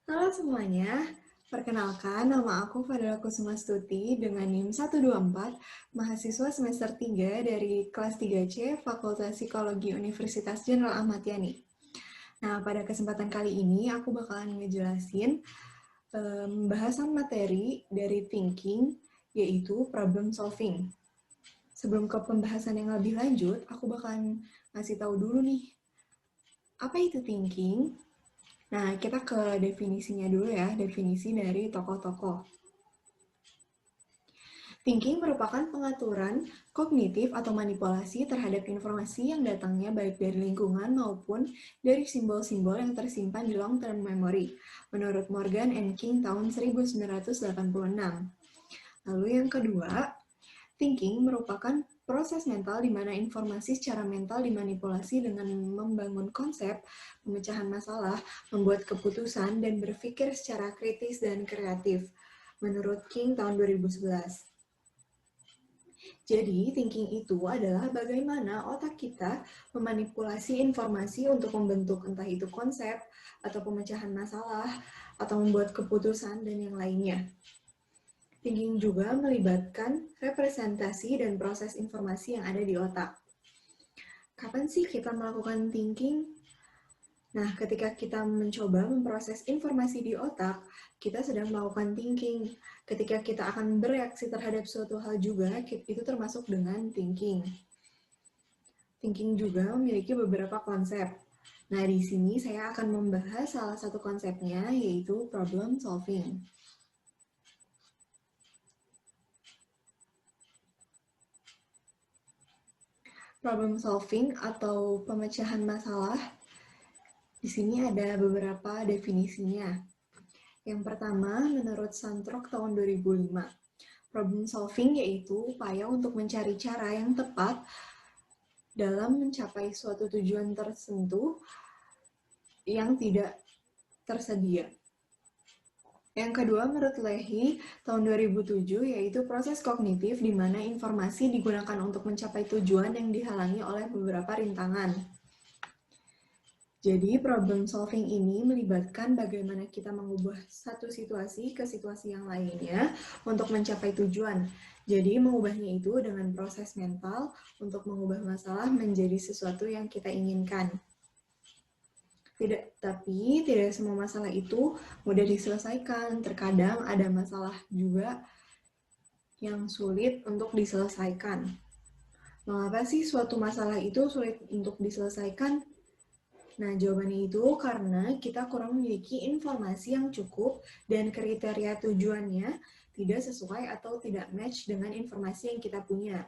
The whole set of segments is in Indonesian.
Halo semuanya, perkenalkan nama aku Fadila Kusumastuti dengan NIM 124, mahasiswa semester 3 dari kelas 3C Fakultas Psikologi Universitas Jenderal Ahmad Yani. Nah, pada kesempatan kali ini aku bakalan ngejelasin bahasan materi dari thinking, yaitu problem solving. Sebelum ke pembahasan yang lebih lanjut, aku bakalan ngasih tahu dulu nih, apa itu thinking? Nah, kita ke definisinya dulu ya, definisi dari tokoh-tokoh. Thinking merupakan pengaturan kognitif atau manipulasi terhadap informasi yang datangnya baik dari lingkungan maupun dari simbol-simbol yang tersimpan di long-term memory, menurut Morgan and King tahun 1986. Lalu yang kedua, thinking merupakan proses mental di mana informasi secara mental dimanipulasi dengan membangun konsep, pemecahan masalah, membuat keputusan, dan berpikir secara kritis dan kreatif, menurut King tahun 2011. Jadi, thinking itu adalah bagaimana otak kita memanipulasi informasi untuk membentuk entah itu konsep, atau pemecahan masalah, atau membuat keputusan, dan yang lainnya. Thinking juga melibatkan representasi dan proses informasi yang ada di otak. Kapan sih kita melakukan thinking? Nah, ketika kita mencoba memproses informasi di otak, kita sedang melakukan thinking. Ketika kita akan bereaksi terhadap suatu hal juga, itu termasuk dengan thinking. Thinking juga memiliki beberapa konsep. Nah, di sini saya akan membahas salah satu konsepnya, yaitu problem solving. Problem solving atau pemecahan masalah, di sini ada beberapa definisinya. Yang pertama, menurut Santrok tahun 2005, problem solving yaitu upaya untuk mencari cara yang tepat dalam mencapai suatu tujuan tertentu yang tidak tersedia. Yang kedua, menurut Leahy tahun 2007, yaitu proses kognitif di mana informasi digunakan untuk mencapai tujuan yang dihalangi oleh beberapa rintangan. Jadi, problem solving ini melibatkan bagaimana kita mengubah satu situasi ke situasi yang lainnya untuk mencapai tujuan. Jadi, mengubahnya itu dengan proses mental untuk mengubah masalah menjadi sesuatu yang kita inginkan. Tapi tidak semua masalah itu mudah diselesaikan. Terkadang ada masalah juga yang sulit untuk diselesaikan. Mengapa sih suatu masalah itu sulit untuk diselesaikan? Nah, jawabannya itu karena kita kurang memiliki informasi yang cukup dan kriteria tujuannya tidak sesuai atau tidak match dengan informasi yang kita punya.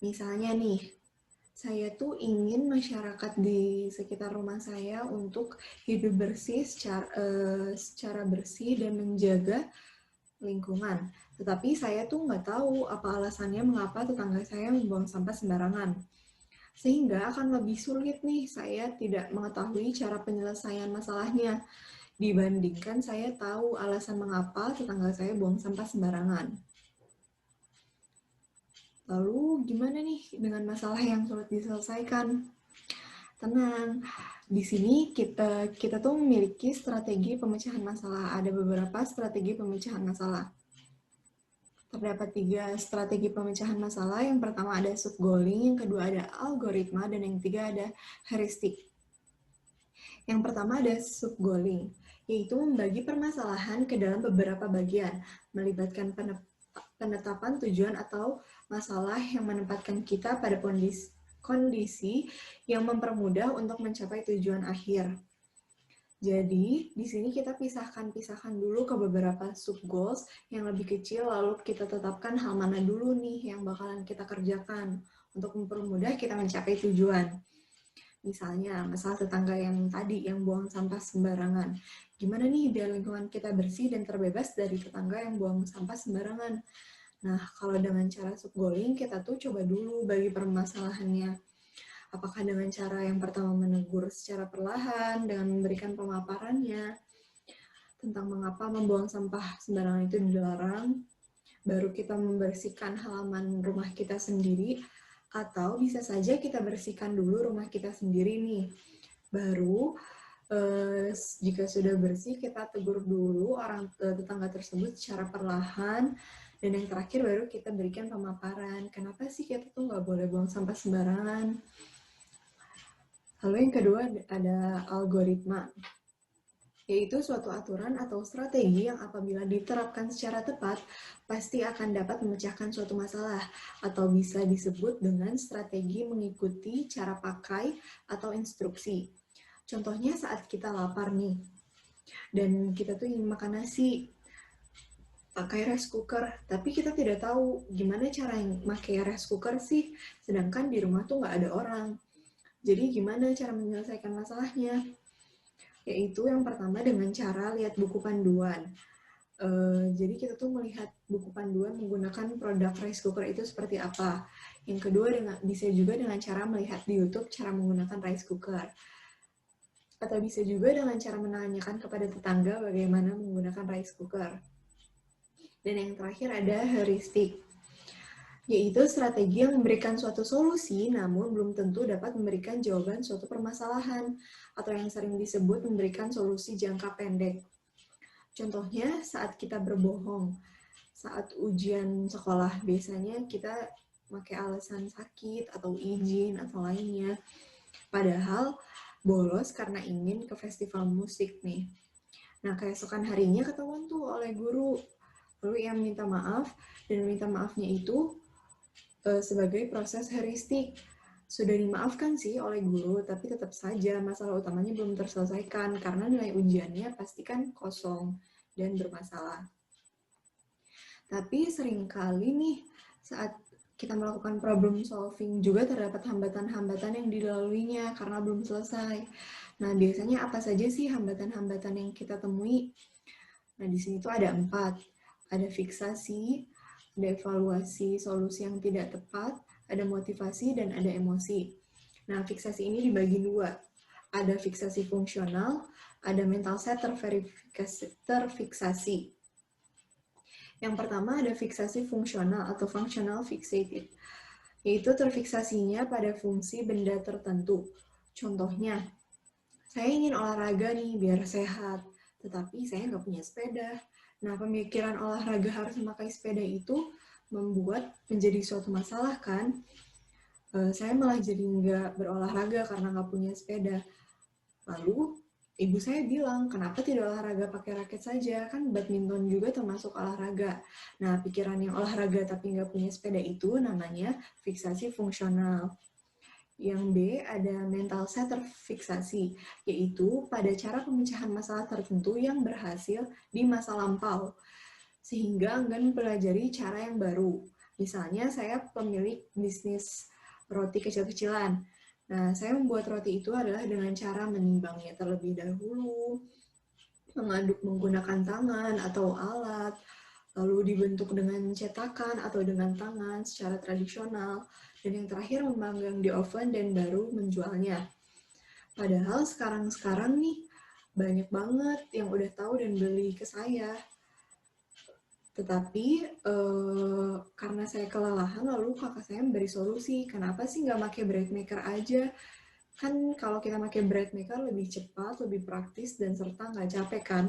Misalnya nih, saya tuh ingin masyarakat di sekitar rumah saya untuk hidup bersih secara bersih dan menjaga lingkungan. Tetapi saya tuh nggak tahu apa alasannya mengapa tetangga saya membuang sampah sembarangan. Sehingga akan lebih sulit nih saya tidak mengetahui cara penyelesaian masalahnya dibandingkan saya tahu alasan mengapa tetangga saya buang sampah sembarangan. Lalu gimana nih dengan masalah yang sulit diselesaikan? Tenang, di sini kita tuh memiliki strategi pemecahan masalah. Ada beberapa strategi pemecahan masalah. Terdapat 3 strategi pemecahan masalah. Yang pertama ada subgoaling, yang kedua ada algoritma, dan yang ketiga ada heuristik. Yang pertama ada subgoaling, yaitu membagi permasalahan ke dalam beberapa bagian, melibatkan penetapan tujuan atau masalah yang menempatkan kita pada kondisi yang mempermudah untuk mencapai tujuan akhir. Jadi, di sini kita pisahkan dulu ke beberapa sub goals yang lebih kecil, lalu kita tetapkan hal mana dulu nih yang bakalan kita kerjakan untuk mempermudah kita mencapai tujuan. Misalnya, masalah tetangga yang tadi, yang buang sampah sembarangan. Gimana nih biar lingkungan kita bersih dan terbebas dari tetangga yang buang sampah sembarangan? Nah, kalau dengan cara subgoaling, kita tuh coba dulu bagi permasalahannya. Apakah dengan cara yang pertama menegur secara perlahan, dengan memberikan pemaparannya tentang mengapa membuang sampah sembarangan itu dilarang, baru kita membersihkan halaman rumah kita sendiri, atau bisa saja kita bersihkan dulu rumah kita sendiri nih, baru Jika sudah bersih, kita tegur dulu orang tetangga tersebut secara perlahan. Dan yang terakhir baru kita berikan pemaparan. Kenapa sih kita tuh nggak boleh buang sampah sembarangan? Lalu yang kedua ada algoritma, yaitu suatu aturan atau strategi yang apabila diterapkan secara tepat, pasti akan dapat memecahkan suatu masalah, atau bisa disebut dengan strategi mengikuti cara pakai atau instruksi. Contohnya saat kita lapar nih, dan kita tuh ingin makan nasi, pakai rice cooker, tapi kita tidak tahu gimana cara pakai rice cooker sih, sedangkan di rumah tuh nggak ada orang. Jadi gimana cara menyelesaikan masalahnya? Yaitu yang pertama dengan cara lihat buku panduan. Jadi kita tuh melihat buku panduan menggunakan produk rice cooker itu seperti apa. Yang kedua bisa juga dengan cara melihat di YouTube cara menggunakan rice cooker. Atau bisa juga dengan cara menanyakan kepada tetangga bagaimana menggunakan rice cooker. Dan yang terakhir ada heuristik, yaitu strategi yang memberikan suatu solusi namun belum tentu dapat memberikan jawaban suatu permasalahan, atau yang sering disebut memberikan solusi jangka pendek. Contohnya saat kita berbohong, saat ujian sekolah biasanya kita pakai alasan sakit atau izin atau lainnya, padahal bolos karena ingin ke festival musik nih. Nah, keesokan harinya ketahuan tuh oleh guru, lalu ia minta maaf, dan minta maafnya itu sebagai proses heuristik. Sudah dimaafkan sih oleh guru, tapi tetap saja masalah utamanya belum terselesaikan karena nilai ujiannya pasti kan kosong dan bermasalah. Tapi seringkali nih saat kita melakukan problem solving juga terdapat hambatan-hambatan yang dilaluinya karena belum selesai. Nah, biasanya apa saja sih hambatan-hambatan yang kita temui? Nah, di sini tuh ada 4. Ada fiksasi, ada evaluasi solusi yang tidak tepat, ada motivasi, dan ada emosi. Nah, fiksasi ini dibagi 2. Ada fiksasi fungsional, ada mental set terfiksasi. Yang pertama ada fiksasi fungsional atau functional fixated, yaitu terfiksasinya pada fungsi benda tertentu. Contohnya, saya ingin olahraga nih biar sehat, tetapi saya nggak punya sepeda. Nah, pemikiran olahraga harus memakai sepeda itu membuat menjadi suatu masalah kan? Saya malah jadi nggak berolahraga karena nggak punya sepeda. Lalu, ibu saya bilang, kenapa tidak olahraga pakai raket saja? Kan badminton juga termasuk olahraga. Nah, pikiran yang olahraga tapi nggak punya sepeda itu namanya fiksasi fungsional. Yang B ada mental set terfiksasi, yaitu pada cara pemecahan masalah tertentu yang berhasil di masa lampau, sehingga enggan mempelajari cara yang baru. Misalnya saya pemilik bisnis roti kecil-kecilan. Nah, saya membuat roti itu adalah dengan cara menimbangnya terlebih dahulu, mengaduk menggunakan tangan atau alat, lalu dibentuk dengan cetakan atau dengan tangan secara tradisional, dan yang terakhir memanggang di oven dan baru menjualnya. Padahal sekarang nih banyak banget yang udah tahu dan beli ke saya. Tetapi karena saya kelelahan, lalu kakak saya memberi solusi, kenapa sih nggak pakai bread maker aja? Kan kalau kita pakai bread maker lebih cepat, lebih praktis, dan serta nggak capek kan?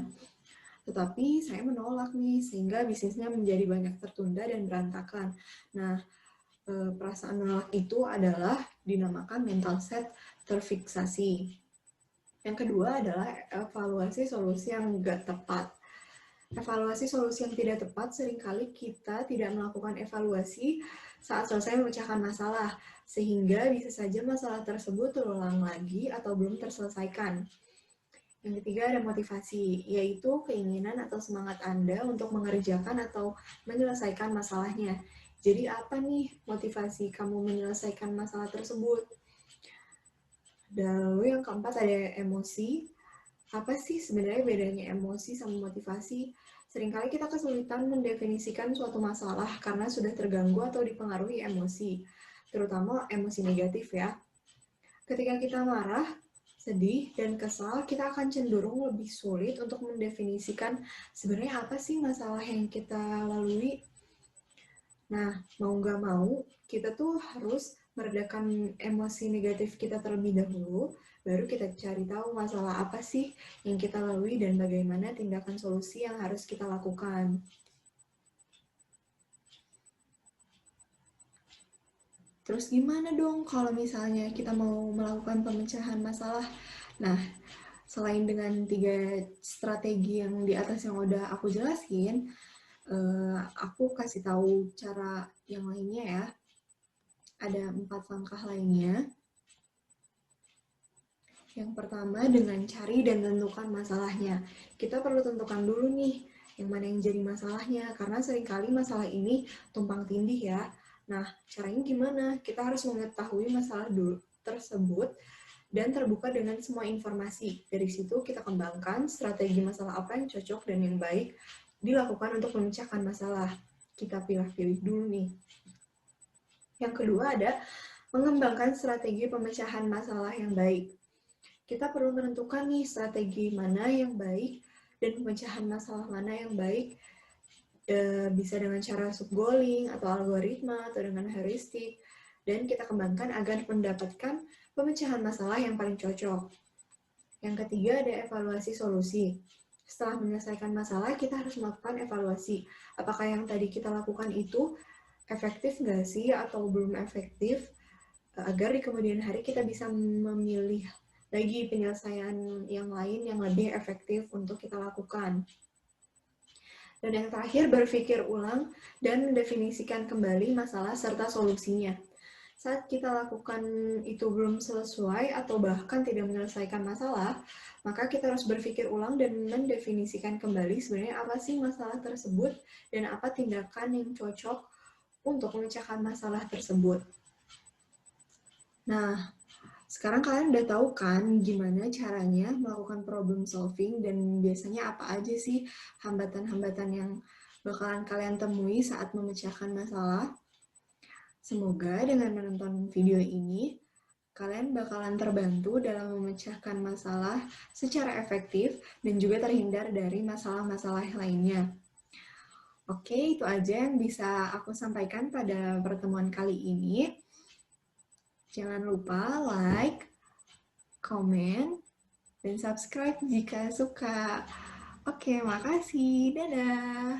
Tetapi saya menolak nih, sehingga bisnisnya menjadi banyak tertunda dan berantakan. Nah, perasaan menolak itu adalah dinamakan mental set terfiksasi. Yang kedua adalah evaluasi solusi yang nggak tepat. Evaluasi solusi yang tidak tepat seringkali kita tidak melakukan evaluasi saat selesai memecahkan masalah, sehingga bisa saja masalah tersebut terulang lagi atau belum terselesaikan. Yang ketiga ada motivasi, yaitu keinginan atau semangat Anda untuk mengerjakan atau menyelesaikan masalahnya. Jadi apa nih motivasi kamu menyelesaikan masalah tersebut? Lalu yang keempat ada emosi. Apa sih sebenarnya bedanya emosi sama motivasi? Seringkali kita kesulitan mendefinisikan suatu masalah karena sudah terganggu atau dipengaruhi emosi, terutama emosi negatif ya. Ketika kita marah, sedih, dan kesal, kita akan cenderung lebih sulit untuk mendefinisikan sebenarnya apa sih masalah yang kita lalui. Nah, mau nggak mau, kita tuh harus meredakan emosi negatif kita terlebih dahulu baru kita cari tahu masalah apa sih yang kita lalui dan bagaimana tindakan solusi yang harus kita lakukan. Terus gimana dong kalau misalnya kita mau melakukan pemecahan masalah? Nah, selain dengan 3 strategi yang di atas yang udah aku jelasin, aku kasih tahu cara yang lainnya ya. Ada 4 langkah lainnya. Yang pertama, dengan cari dan tentukan masalahnya. Kita perlu tentukan dulu nih, yang mana yang jadi masalahnya, karena seringkali masalah ini tumpang tindih ya. Nah, caranya gimana? Kita harus mengetahui masalah dulu tersebut dan terbuka dengan semua informasi. Dari situ kita kembangkan strategi masalah apa yang cocok dan yang baik dilakukan untuk memecahkan masalah. Kita pilih-pilih dulu nih. Yang kedua ada mengembangkan strategi pemecahan masalah yang baik. Kita perlu menentukan nih strategi mana yang baik dan pemecahan masalah mana yang baik. Bisa dengan cara subgoaling atau algoritma atau dengan heuristik, dan kita kembangkan agar mendapatkan pemecahan masalah yang paling cocok. Yang ketiga ada evaluasi solusi. Setelah menyelesaikan masalah, kita harus melakukan evaluasi. Apakah yang tadi kita lakukan itu efektif nggak sih atau belum efektif, agar di kemudian hari kita bisa memilih lagi penyelesaian yang lain yang lebih efektif untuk kita lakukan. Dan yang terakhir, berpikir ulang dan mendefinisikan kembali masalah serta solusinya. Saat kita lakukan itu belum selesai atau bahkan tidak menyelesaikan masalah, maka kita harus berpikir ulang dan mendefinisikan kembali sebenarnya apa sih masalah tersebut dan apa tindakan yang cocok untuk memecahkan masalah tersebut. Nah, sekarang kalian udah tahu kan gimana caranya melakukan problem solving dan biasanya apa aja sih hambatan-hambatan yang bakalan kalian temui saat memecahkan masalah. Semoga dengan menonton video ini, kalian bakalan terbantu dalam memecahkan masalah secara efektif dan juga terhindar dari masalah-masalah lainnya. Oke, itu aja yang bisa aku sampaikan pada pertemuan kali ini. Jangan lupa like, komen, dan subscribe jika suka. Oke, makasih. Dadah.